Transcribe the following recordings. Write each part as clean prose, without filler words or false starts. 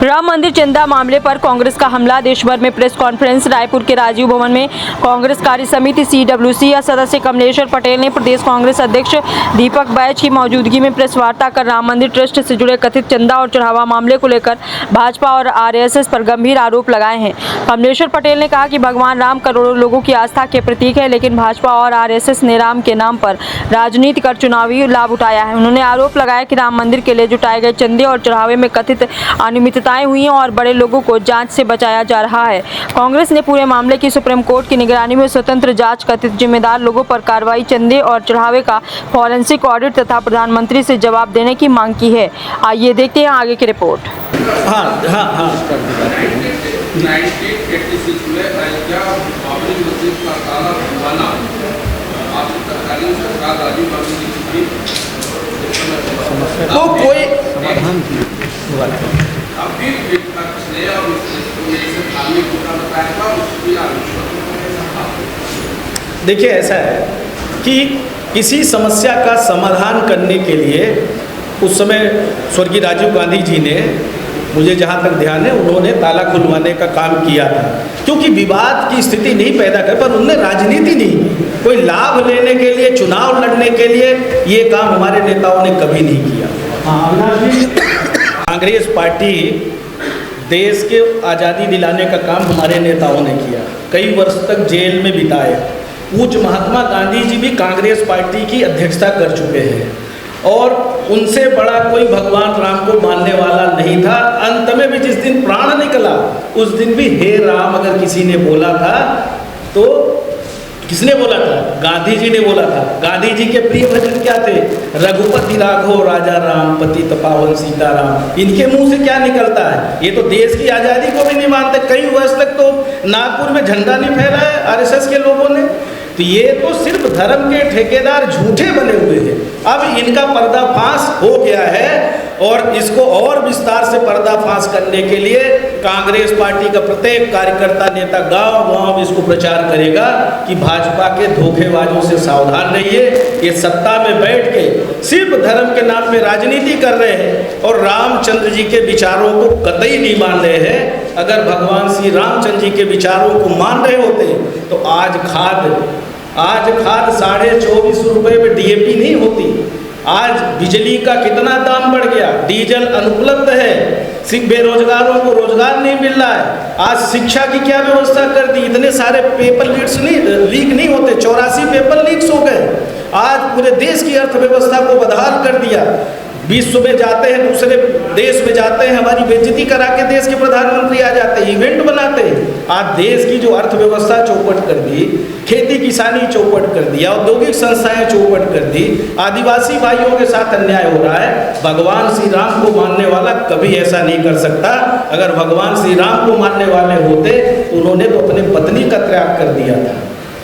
राम मंदिर चंदा मामले पर कांग्रेस का हमला, देश भर में प्रेस कॉन्फ्रेंस। रायपुर के राजीव भवन में कांग्रेस कार्य समिति CWC सदस्य कमलेश्वर पटेल ने प्रदेश कांग्रेस अध्यक्ष दीपक बैज की मौजूदगी में प्रेस वार्ता कर राम मंदिर ट्रस्ट से जुड़े कथित चंदा और चढ़ावा मामले को लेकर भाजपा और RSS पर गंभीर आरोप लगाए हैं। कमलेश्वर पटेल ने कहा कि भगवान राम करोड़ों लोगों की आस्था के प्रतीक है, लेकिन भाजपा और RSS ने राम के नाम पर राजनीति कर चुनावी लाभ उठाया है। उन्होंने आरोप लगाया कि राम मंदिर के लिए जुटाए गए चंदे और चढ़ावे में कथित अनियमितताएं हुई हैं और बड़े लोगों को जांच से बचाया जा रहा है। कांग्रेस ने पूरे मामले की सुप्रीम कोर्ट की निगरानी में स्वतंत्र जांच, कथित जिम्मेदार लोगों पर कार्रवाई, चंदे और चढ़ावे का फॉरेंसिक ऑडिट तथा प्रधानमंत्री से जवाब देने की मांग की है। आइए देखते हैं आगे की रिपोर्ट। 1986 में अयोध्या बाबरी मस्जिद का ताला खुलवाना आपकी तत्कालीन सरकार राजीव गांधी जी की तो कोई अभी देखिए, ऐसा है कि किसी समस्या का समाधान करने के लिए उस समय स्वर्गीय राजीव गांधी जी ने, मुझे जहाँ तक ध्यान है, उन्होंने ताला खुलवाने का काम किया था, क्योंकि विवाद की स्थिति नहीं पैदा कर, पर उन्होंने राजनीति नहीं, कोई लाभ लेने के लिए, चुनाव लड़ने के लिए ये काम हमारे नेताओं ने कभी नहीं किया। कांग्रेस पार्टी देश के आज़ादी दिलाने का काम हमारे नेताओं ने किया, कई वर्ष तक जेल में बिताए। पूज्य महात्मा गांधी जी भी कांग्रेस पार्टी की अध्यक्षता कर चुके हैं और उनसे बड़ा कोई भगवान राम को मानने वाला नहीं था। अंत में भी जिस दिन प्राण निकला उस दिन भी हे राम अगर किसी ने बोला था तो किसने बोला था? गांधी जी ने बोला था। गांधी जी के प्रिय भजन क्या थे? रघुपति राघव राजा राम, पतित पावन सीताराम। इनके मुंह से क्या निकलता है? ये तो देश की आज़ादी को भी नहीं मानते। कई वर्ष तक तो नागपुर में झंडा नहीं फहराया RSS के लोगों ने। तो ये तो सिर्फ धर्म के ठेकेदार झूठे बने हुए हैं। अब इनका पर्दाफाश हो गया है और इसको और विस्तार से पर्दाफाश करने के लिए कांग्रेस पार्टी का प्रत्येक कार्यकर्ता, नेता गांव-गांव इसको प्रचार करेगा कि भाजपा के धोखेबाजों से सावधान रहिए। ये सत्ता में बैठ के सिर्फ धर्म के नाम पे राजनीति कर रहे हैं और रामचंद्र जी के विचारों को कतई नहीं मान रहे हैं। अगर भगवान श्री रामचंद्र जी के विचारों को मान रहे होते तो आज खाद 24.5 रुपये में DAP नहीं होती। आज बिजली का कितना दाम बढ़ गया, डीजल अनुपलब्ध है, सिर्फ बेरोजगारों को रोजगार नहीं मिल रहा है। आज शिक्षा की क्या व्यवस्था कर दी? इतने सारे पेपर लीक नहीं होते, 84 पेपर लीक्स हो गए। आज पूरे देश की अर्थव्यवस्था को बदहाल कर दिया। विश्व में जाते हैं, दूसरे देश में जाते हैं, हमारी बेइज्जती करा के देश के प्रधानमंत्री आ जाते हैं, इवेंट बनाते हैं। आज देश की जो अर्थव्यवस्था चौपट कर दी, खेती किसानी चौपट कर दिया, औद्योगिक संस्थाएं चौपट कर दी, आदिवासी भाइयों के साथ अन्याय हो रहा है। भगवान श्री राम को मानने वाला कभी ऐसा नहीं कर सकता। अगर भगवान श्री राम को मानने वाले होते तो उन्होंने तो अपने पत्नी का त्याग कर दिया था।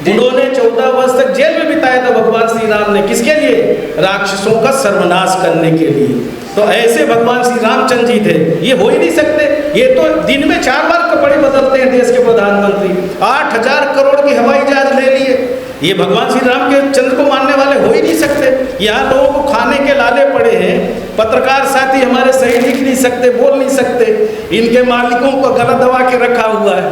उन्होंने 14 वर्ष तक जेल में बिताया था भगवान श्री राम ने। किसके लिए? राक्षसों का सर्वनाश करने के लिए। तो ऐसे भगवान श्री रामचंद्र जी थे, ये हो ही नहीं सकते। ये तो दिन में 4 बार कपड़े बदलते हैं देश के प्रधानमंत्री। 8000 करोड़ की हवाई जहाज ले लिए। ये भगवान श्री राम के चंद्र को मानने वाले हो ही नहीं सकते। यहाँ लोगों को खाने के लाले पड़े हैं, पत्रकार साथी हमारे सही लिख नहीं सकते, बोल नहीं सकते, इनके मालिकों को गला दबा के रखा हुआ है।